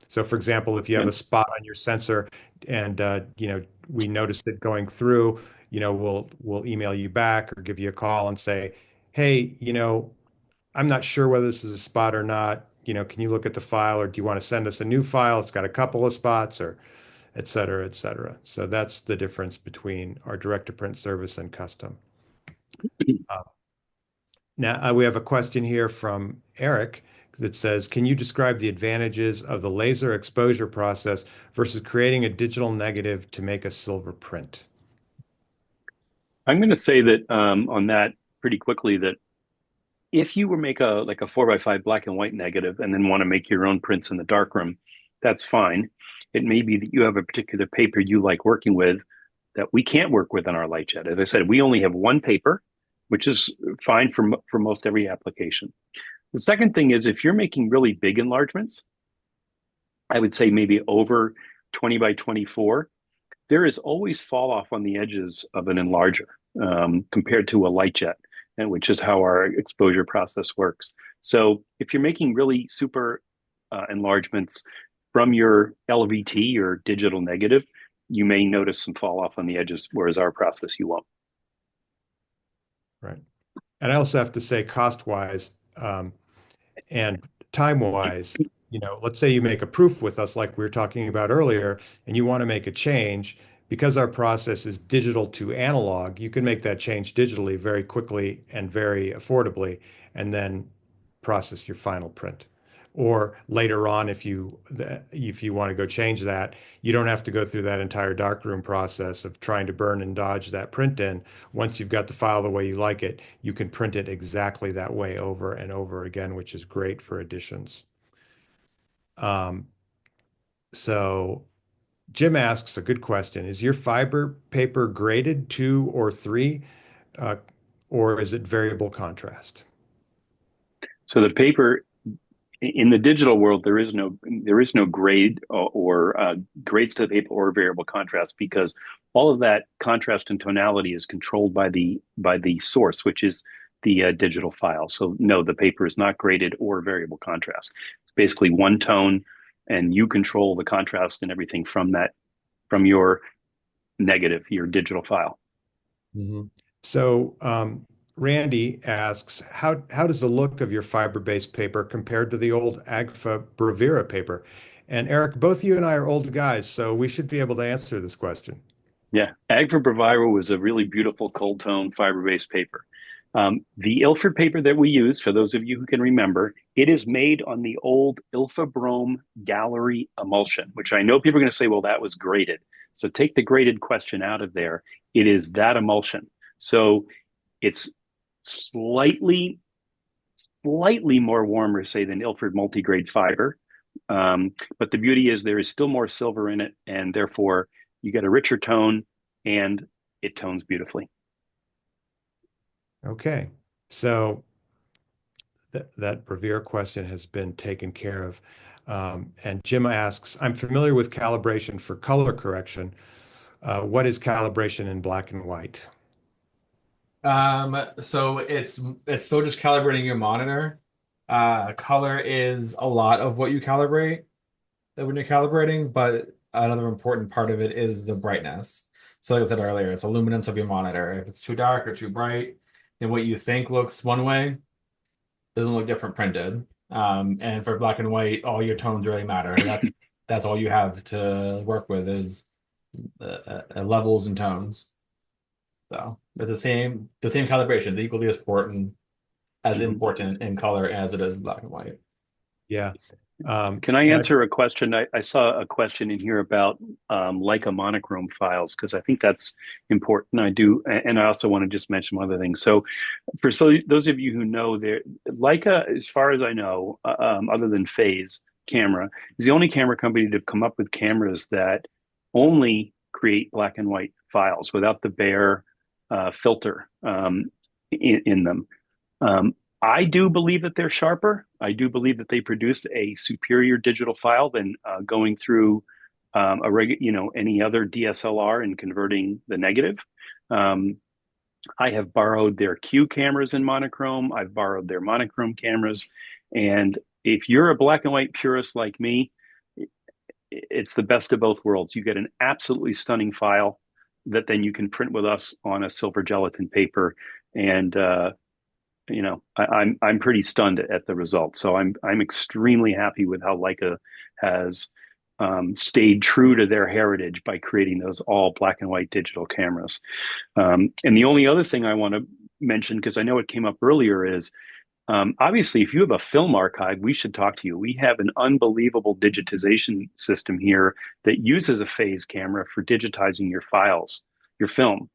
So for example, if you have a spot on your sensor and we noticed it going through, we'll email you back or give you a call and say, hey, I'm not sure whether this is a spot or not. Can you look at the file, or do you want to send us a new file? It's got a couple of spots, or et cetera, et cetera. So that's the difference between our direct-to-print service and custom. Now, we have a question here from Eric that says, can you describe the advantages of the laser exposure process versus creating a digital negative to make a silver print? I'm going to say that on that pretty quickly that if you were make a like a 4x5 black and white negative and then want to make your own prints in the darkroom, that's fine. It may be that you have a particular paper you like working with that we can't work with on our light jet. As I said, we only have one paper, which is fine for most every application. The second thing is if you're making really big enlargements, I would say maybe over 20 by 24, there is always fall off on the edges of an enlarger compared to a light jet, and which is how our exposure process works. So if you're making really super enlargements from your LVT or digital negative, you may notice some fall off on the edges, whereas our process, you won't. Right. And I also have to say, cost-wise and time-wise, let's say you make a proof with us, like we were talking about earlier, and you want to make a change. Because our process is digital to analog, you can make that change digitally very quickly and very affordably, and then process your final print. Or later on, if you want to go change that, you don't have to go through that entire darkroom process of trying to burn and dodge that print in. Once you've got the file the way you like it, you can print it exactly that way over and over again, which is great for editions. So Jim asks a good question. Is your fiber paper graded 2 or 3, uh, or is it variable contrast? So the paper in the digital world, there is no grade or grades to the paper or variable contrast because all of that contrast and tonality is controlled by the source, which is the digital file. So no, the paper is not graded or variable contrast. It's basically one tone, and you control the contrast and everything from your negative, your digital file. Mm-hmm. So Randy asks, how does the look of your fiber-based paper compared to the old Agfa Bravura paper? And Eric, both you and I are old guys, so we should be able to answer this question. Yeah, Agfa Bravura was a really beautiful cold tone fiber-based paper. The Ilford paper that we use, for those of you who can remember, it is made on the old Ilfabrom Gallery emulsion, which I know people are going to say, well, that was graded. So take the graded question out of there. It is that emulsion. So it's slightly more warmer, say, than Ilford multigrade fiber. But the beauty is there is still more silver in it, and therefore you get a richer tone, and it tones beautifully. Okay. So that Revere question has been taken care of. And Jim asks, I'm familiar with calibration for color correction. What is calibration in black and white? So it's still just calibrating your monitor. Color is a lot of what you calibrate when you're calibrating, but another important part of it is the brightness. So like I said earlier, it's a luminance of your monitor. If it's too dark or too bright, then what you think looks one way doesn't look different printed. And for black and white, all your tones really matter. That's all you have to work with is levels and tones. So it's the same calibration, equally as important in color as it is in black and white. Yeah. Can I And answer a question? I saw a question in here about Leica monochrome files because I think that's important. I do, and I also want to just mention one other thing. So, those of you who know, there Leica, as far as I know, other than Phase Camera, is the only camera company to come up with cameras that only create black and white files without the bare filter in them. I do believe that they're sharper. I do believe that they produce a superior digital file than going through any other DSLR and converting the negative. Um, I have borrowed their Q cameras in monochrome. I've borrowed their monochrome cameras, and if you're a black and white purist like me, it's the best of both worlds. You get an absolutely stunning file that then you can print with us on a silver gelatin paper, and I'm pretty stunned at the results. So I'm extremely happy with how Leica has stayed true to their heritage by creating those all black and white digital cameras. And the only other thing I want to mention, because I know it came up earlier, is obviously if you have a film archive, we should talk to you. We have an unbelievable digitization system here that uses a phase camera for digitizing your files, your film.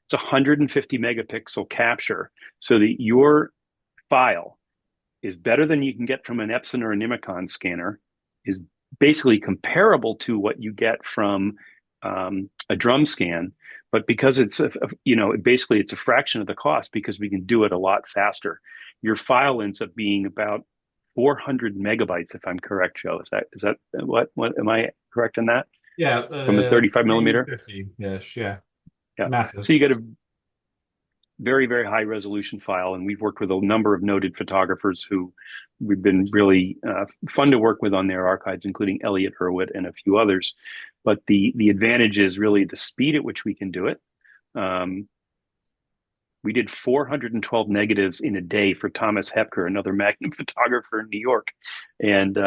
It's 150 megapixel capture so that your file is better than you can get from an Epson or a Nimicon scanner, is basically comparable to what you get from a drum scan. But because basically it's a fraction of the cost because we can do it a lot faster. Your file ends up being about 400 megabytes, if I'm correct, Joe. Is that what am I correct in that? Yeah, From a 35 millimeter? 350-ish, yeah. Yeah. Massive. So you get a very, very high resolution file. And we've worked with a number of noted photographers who we've been really fun to work with on their archives, including Elliot Hurwitz and a few others. But the advantage is really the speed at which we can do it. We did 412 negatives in a day for Thomas Hepker, another Magnum photographer in New York. And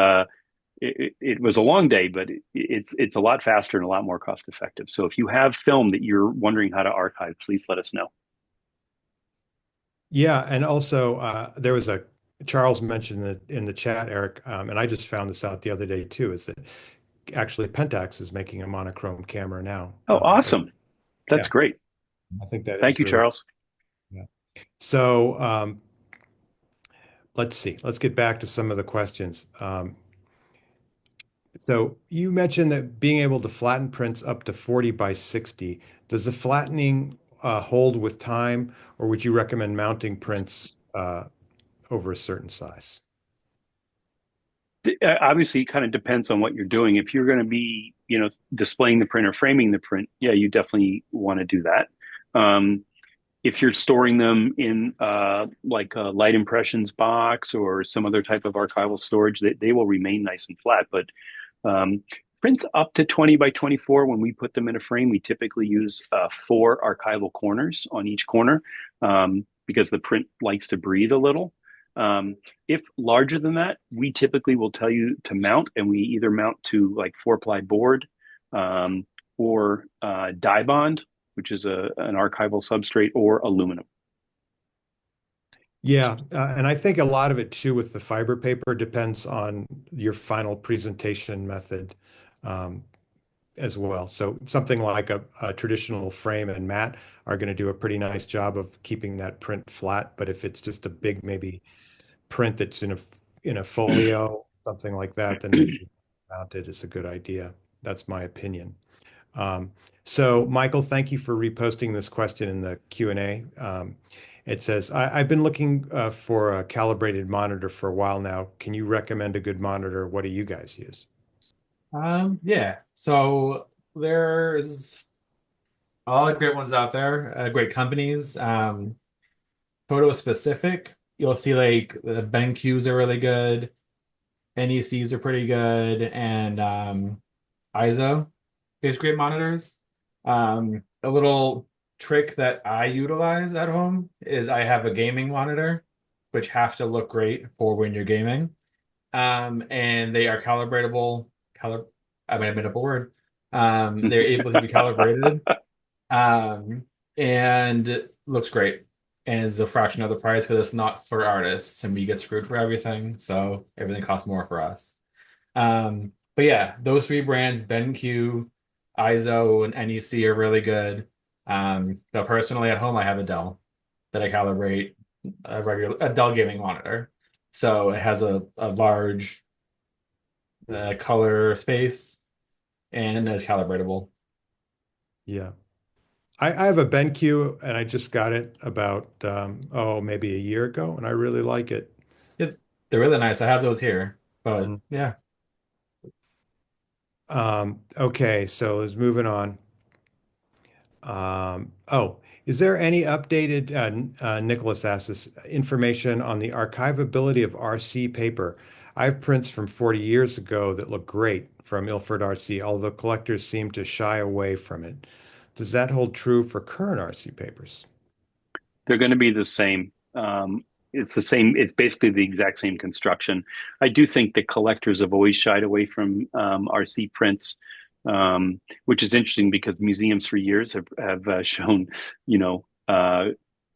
it was a long day, but it's a lot faster and a lot more cost effective. So if you have film that you're wondering how to archive, please let us know. yeah, and also there was Charles mentioned in the chat, Eric, and I just found this out the other day too, is that actually Pentax is making a monochrome camera now. Oh, awesome. That's yeah, great. I think that Thank is you, really, Charles. yeah. So let's see. Let's get back to some of the questions. So you mentioned that being able to flatten prints up to 40 by 60. Does the flattening hold with time, or would you recommend mounting prints over a certain size? Obviously, it kind of depends on what you're doing. If you're going to be, displaying the print or framing the print, yeah, you definitely want to do that. If you're storing them in like a light impressions box or some other type of archival storage, they will remain nice and flat. But prints up to 20 by 24, when we put them in a frame, we typically use 4 archival corners on each corner because the print likes to breathe a little. If larger than that, we typically will tell you to mount, and we either mount to like 4-ply board or die bond, which is an archival substrate, or aluminum. Yeah, and I think a lot of it too with the fiber paper depends on your final presentation method. as well. So something like a traditional frame and mat are going to do a pretty nice job of keeping that print flat. But if it's just a big maybe print that's in a folio, something like that, then maybe mounted is a good idea. That's my opinion. Um, so, Michael, thank you for reposting this question in the Q&A. It says, I've been looking for a calibrated monitor for a while now. Can you recommend a good monitor? What do you guys use? Yeah. So there's a lot of great ones out there, great companies. Photo specific, you'll see like the BenQs are really good, NECs are pretty good, and ISO is great monitors. A little trick that I utilize at home is I have a gaming monitor, which have to look great for when you're gaming. And they are calibratable. I mean, I made up a word. They're able to be calibrated, um, and looks great. And is a fraction of the price because it's not for artists, and we get screwed for everything. So everything costs more for us. But yeah, those three brands, BenQ, ISO, and NEC are really good. But personally, at home, I have a Dell that I calibrate a Dell gaming monitor. So it has a large color space and is calibratable. Yeah. I have a BenQ and I just got it about maybe a year ago and I really like it. They're really nice. I have those here, but Mm. yeah. Okay, so let's moving on. Is there any updated, Nicholas asks this, information on the archivability of RC paper? I have prints from 40 years ago that look great from Ilford RC, although collectors seem to shy away from it. Does that hold true for current RC papers? They're going to be the same. It's the same. It's basically the exact same construction. I do think that collectors have always shied away from RC prints, which is interesting because museums for years have shown, you know,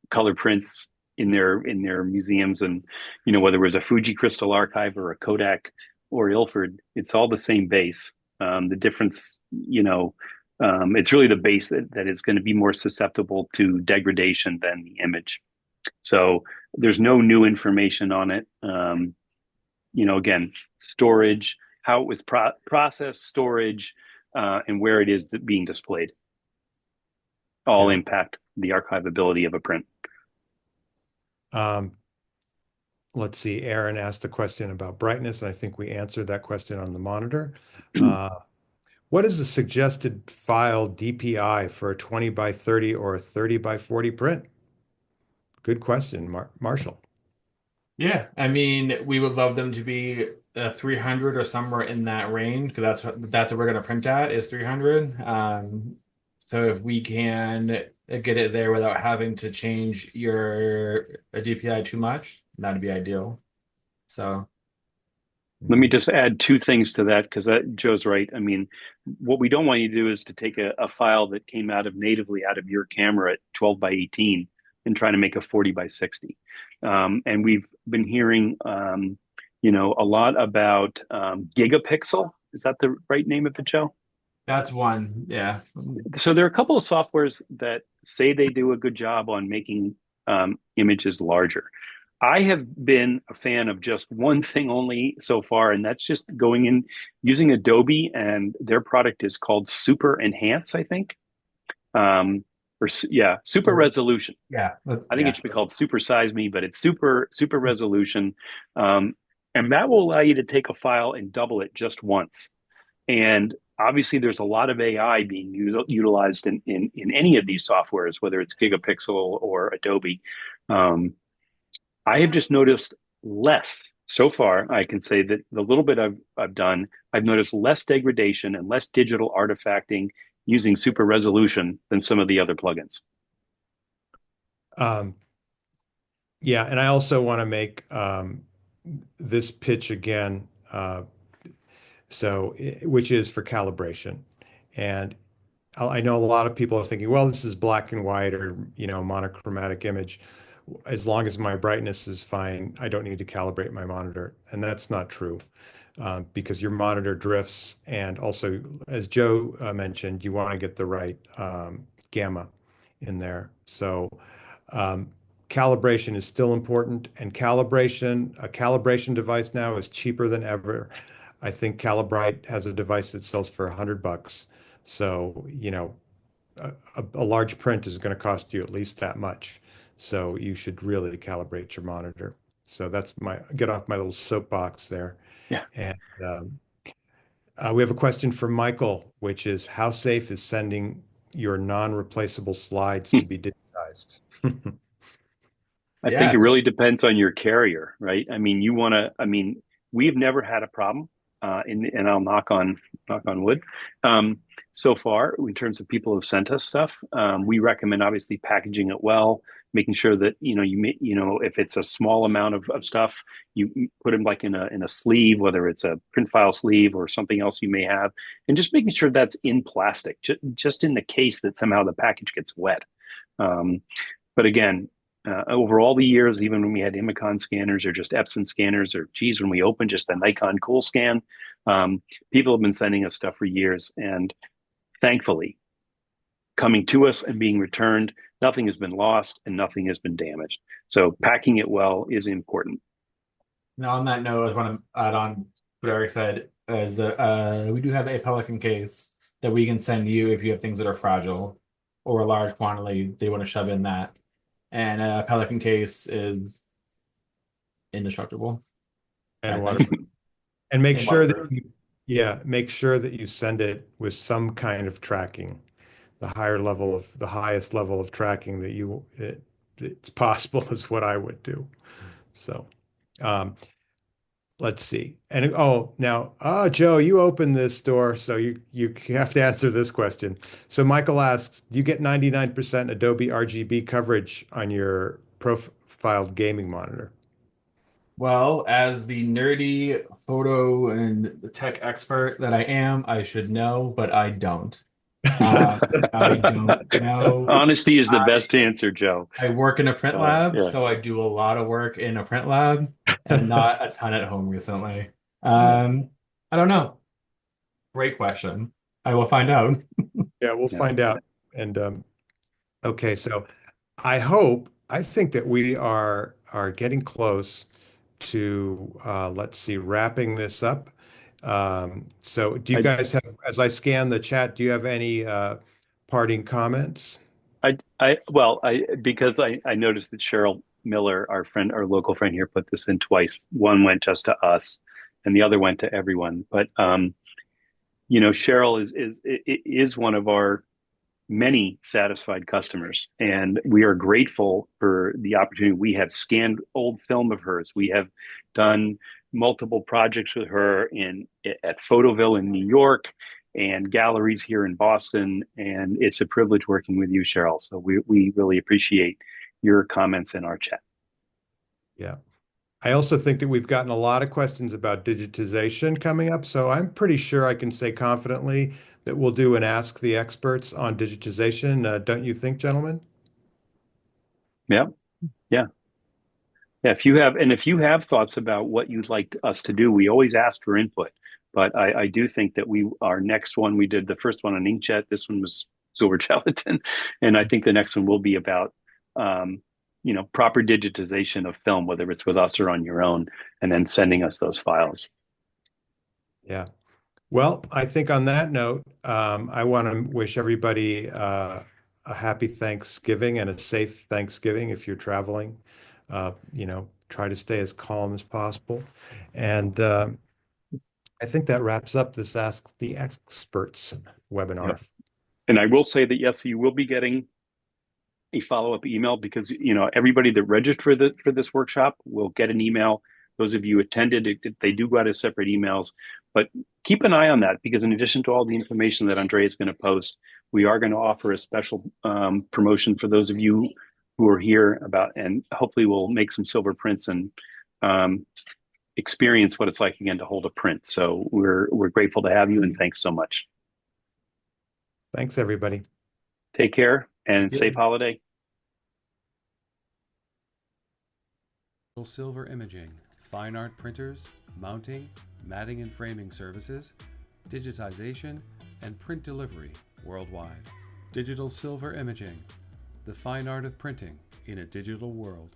color prints in their museums, and whether it was a Fuji Crystal Archive or a Kodak or Ilford, it's all the same base. The difference, it's really the base that is going to be more susceptible to degradation than the image. So there's no new information on it. Again, storage, how it was processed, storage, and where it is being displayed all Yeah. impact the archivability of a print. Um, let's see. Aaron asked a question about brightness, and I think we answered that question on the monitor. What is the suggested file DPI for a 20 by 30 or a 30 by 40 print? Good question, Marshall. Yeah, I mean, we would love them to be 300 or somewhere in that range because that's what we're going to print at is 300. So if we can get it there without having to change your DPI too much, that'd be ideal. So Let me just add two things to that because Joe's right. I mean, what we don't want you to do is to take a file that came natively out of your camera at 12 by 18 and try to make a 40 by 60. And we've been hearing, a lot about gigapixel. Is that the right name of it, Joe? that's one. Yeah. So there are a couple of softwares that say they do a good job on making images larger. I have been a fan of just one thing only so far, and that's just going in using Adobe, and their product is called Super Enhance, I think. Super Resolution. Yeah. I think Yeah. it should be called Super Size Me, but it's super resolution. Um, and that will allow you to take a file and double it just once. And obviously, there's a lot of AI being utilized in any of these softwares, whether it's Gigapixel or Adobe. Um, I have just noticed less so far. I can say that the little bit I've done, I've noticed less degradation and less digital artifacting using super resolution than some of the other plugins. Um, yeah, and I also want to make this pitch again, which is for calibration. And I know a lot of people are thinking, well, this is black and white or, monochromatic image. As long as my brightness is fine, I don't need to calibrate my monitor. And that's not true. because your monitor drifts. And also, as Joe mentioned, you want to get the right gamma in there. So um, calibration is still important, and a calibration device now is cheaper than ever. I think Calibrite has a device that sells for $100. So, a large print is going to cost you at least that much. So you should really calibrate your monitor. So that's my get off my little soapbox there. Yeah. And we have a question from Michael, which is how safe is sending your non-replaceable slides to be digitized? I think Yeah. it really depends on your carrier, right? I mean, we've never had a problem, and I'll knock on wood. Um, so far, in terms of people who've sent us stuff, we recommend obviously packaging it well, making sure that if it's a small amount of stuff, you put them like in a sleeve, whether it's a print file sleeve or something else you may have, and just making sure that's in plastic, just in the case that somehow the package gets wet. Um, but again, over all the years, even when we had Imicon scanners or just Epson scanners, or geez, when we opened just the Nikon Cool Scan, um, people have been sending us stuff for years, and thankfully, coming to us and being returned, nothing has been lost and nothing has been damaged. So packing it well is important. Now, on that note, I want to add on what Eric said, is we do have a Pelican case that we can send you if you have things that are fragile or a large quantity they want to shove in that. And a Pelican case is indestructible, I And think. waterproof. And make And sure that waterproof. make sure that you send it with some kind of tracking, the highest level of tracking it's possible is what I would do. So, um, let's see. And Joe, you opened this door, so you have to answer this question. So Michael asks, do you get 99% Adobe RGB coverage on your profiled gaming monitor? Well, as the nerdy photo and the tech expert that I am, I should know, but I don't. I don't know. Honesty is the I best answer, Joe. I work in a print lab, Yeah. so I do a lot of work in a print lab and not a ton at home recently. I don't know. Great question. I will find out. Yeah, we'll Yeah. find out. And okay, so I think that we are getting close to let's see, wrapping this up. So do you I, guys have, as I scan the chat, do you have any parting comments? because I noticed that Cheryl Miller, our friend, our local friend here, put this in twice. One went just to us, and the other went to everyone. But Cheryl is one of our many satisfied customers, and we are grateful for the opportunity. We have scanned old film of hers. We have done multiple projects with her at Photoville in New York and galleries here in Boston. And it's a privilege working with you, Cheryl. So we really appreciate your comments in our chat. Yeah. I also think that we've gotten a lot of questions about digitization coming up, so I'm pretty sure I can say confidently that we'll do an Ask the Experts on digitization. Don't you think, gentlemen? Yeah, yeah. Yeah, if you have thoughts about what you'd like us to do, we always ask for input. But I do think that our next one, we did the first one on inkjet. This one was silver gelatin, and I think the next one will be about proper digitization of film, whether it's with us or on your own, and then sending us those files. Yeah. Well, I think on that note, I want to wish everybody a happy Thanksgiving and a safe Thanksgiving if you're traveling. Try to stay as calm as possible. And I think that wraps up this Ask the Experts webinar. Yep. And I will say that yes, you will be getting a follow-up email because everybody that registered for this workshop will get an email. Those of you attended, they do go out as separate emails, but keep an eye on that because in addition to all the information that Andrea is going to post, we are going to offer a special promotion for those of you who are here and hopefully we'll make some silver prints and experience what it's like again to hold a print. So we're grateful to have you and thanks so much. Thanks, everybody. Take care and safe holiday. Silver imaging, fine art printers, mounting, matting and framing services, digitization, and print delivery worldwide. Digital Silver Imaging, the fine art of printing in a digital world.